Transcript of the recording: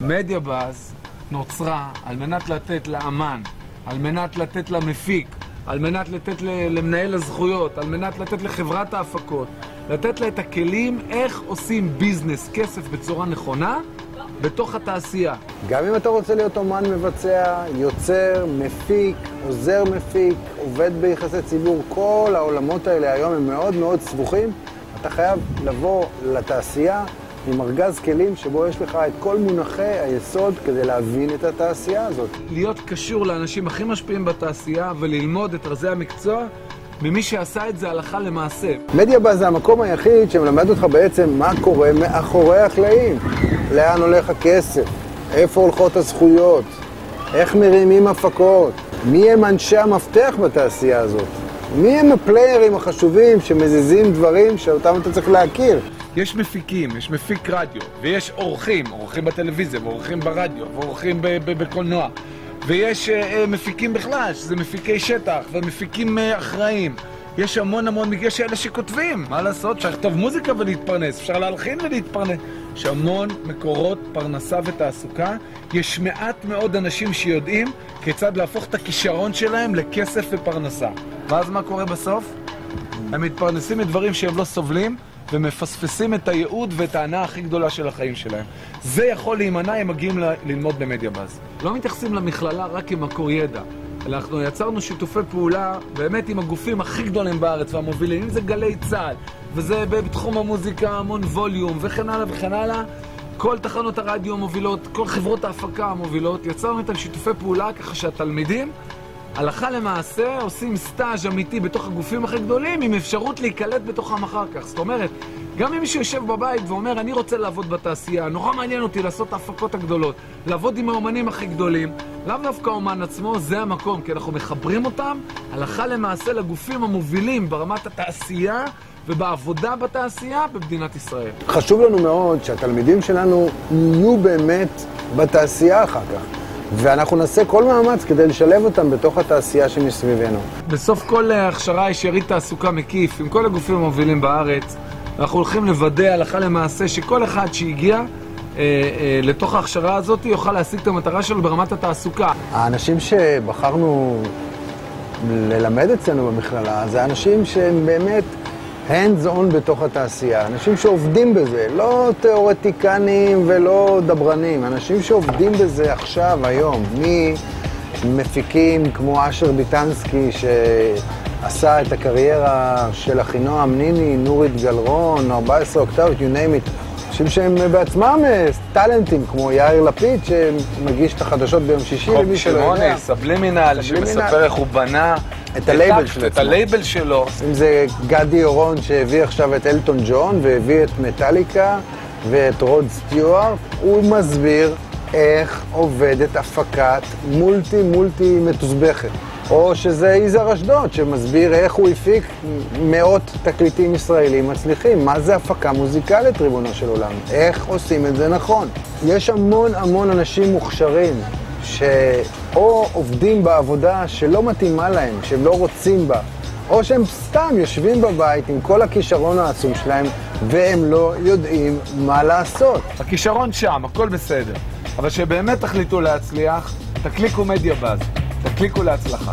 מדיה באז נוצרה על מנת לתת לאמן, על מנת לתת למפיק, על מנת לתת למנהל הזכויות, על מנת לתת לחברת ההפקות, לתת לה את הכלים איך עושים ביזנס, כסף בצורה נכונה בתוך התעשייה. גם אם אתה רוצה להיות אומן מבצע, יוצר, מפיק, עוזר מפיק, עובד ביחסי ציבור, כל העולמות האלה היום הם מאוד מאוד סבוכים. אתה חייב לבוא לתעשייה עם ארגז כלים שבו יש לך את כל מונחי היסוד כדי להבין את התעשייה הזאת. להיות קשור לאנשים הכי משפיעים בתעשייה וללמוד את רזי המקצוע ממי שעשה את זה הלכה למעשה. מדיה באז זה המקום היחיד שמלמד אותך בעצם מה קורה מאחורי הקלעים. לאן הולך הכסף, איפה הולכות הזכויות, איך מרימים הפקות, מי הם אנשי המפתח בתעשייה הזאת, מי הם הפליירים החשובים שמזיזים דברים שאותם אתה צריך להכיר. יש מפיקים, יש מפיק רדיו, ויש אורחים בטלוויזיה, ואורחים ברדיו, ואורחים בקולנוע. ויש מפיקים בכלל, שזה מפיקי שטח, ומפיקים אחראים. יש המון, יש אלה שכותבים, מה לעשות? אפשר לכתוב מוזיקה ולהתפרנס, אפשר להלחין ולהתפרנס. יש המון מקורות פרנסה ותעסוקה. יש מעט מאוד אנשים שיודעים כיצד להפוך את הכישרון שלהם לכסף ופרנסה. ואז מה קורה בסוף? הם מתפרנסים מדברים שהם לא סובלים, ומפספסים את הייעוד ואת ההנאה הכי גדולה של החיים שלהם. זה יכול להימנע אם מגיעים ללמוד במדיה באז. לא מתייחסים למכללה רק כמקור ידע. אנחנו יצרנו שיתופי פעולה באמת עם הגופים הכי גדולים בארץ והמובילים, אם זה גלי צה"ל, וזה בתחום המוזיקה המון ווליום וכן הלאה וכן הלאה. כל תחנות הרדיו המובילות, כל חברות ההפקה המובילות, יצרנו איתם שיתופי פעולה ככה שהתלמידים הלכה למעשה עושים סטאז' אמיתי בתוך הגופים הכי גדולים עם אפשרות להיקלט בתוכם אחר כך. זאת אומרת, גם אם מישהו יושב בבית ואומר אני רוצה לעבוד בתעשייה, נורא מעניין אותי לעשות את ההפקות הגדולות, לעבוד עם האומנים הכי גדולים, לאו דווקא האומן עצמו, זה המקום, כי אנחנו מחברים אותם הלכה למעשה לגופים המובילים ברמת התעשייה ובעבודה בתעשייה במדינת ישראל. חשוב לנו מאוד שהתלמידים שלנו יהיו באמת בתעשייה אחר כך. ואנחנו נעשה כל מאמץ כדי לשלב אותם בתוך התעשייה שמסביבנו. בסוף כל הכשרה יש יריד תעסוקה מקיף עם כל הגופים המובילים בארץ. אנחנו הולכים לוודא הלכה למעשה שכל אחד שהגיע לתוך ההכשרה הזאת יוכל להשיג את המטרה שלו ברמת התעסוקה. האנשים שבחרנו ללמד אצלנו במכללה זה אנשים שהם באמת hands on בתוך התעשייה, אנשים שעובדים בזה, לא תיאורטיקנים ולא דברנים, אנשים שעובדים בזה עכשיו, היום, ממפיקים כמו אשר ביטנסקי שעשה את הקריירה של אחינועם ניני, נורית גלרון, 14 אוקטבות, you name it, אנשים שהם בעצמם טלנטים כמו יאיר לפיד שמגיש את החדשות ביום שישי למי שלא יודע. חוק שמוני, סבלימינל, שמספר איך הוא בנה את הלייבל שלו. אם זה גדי אורון שהביא עכשיו את אלטון ג'ון והביא את מטליקה ואת רוד סטיוארט, הוא מסביר איך עובדת הפקת מולטי מתוסבכת. או שזה יזהר אשדוד שמסביר איך הוא הפיק מאות תקליטים ישראלים מצליחים. מה זה הפקה מוזיקלית, ריבונו של עולם? איך עושים את זה נכון? יש המון אנשים מוכשרים שאו עובדים בעבודה שלא מתאימה להם, שהם לא רוצים בה, או שהם סתם יושבים בבית עם כל הכישרון העצום שלהם והם לא יודעים מה לעשות. הכישרון שם, הכל בסדר. אבל שבאמת תחליטו להצליח, תקליקו מדיה באז, תקליקו להצלחה.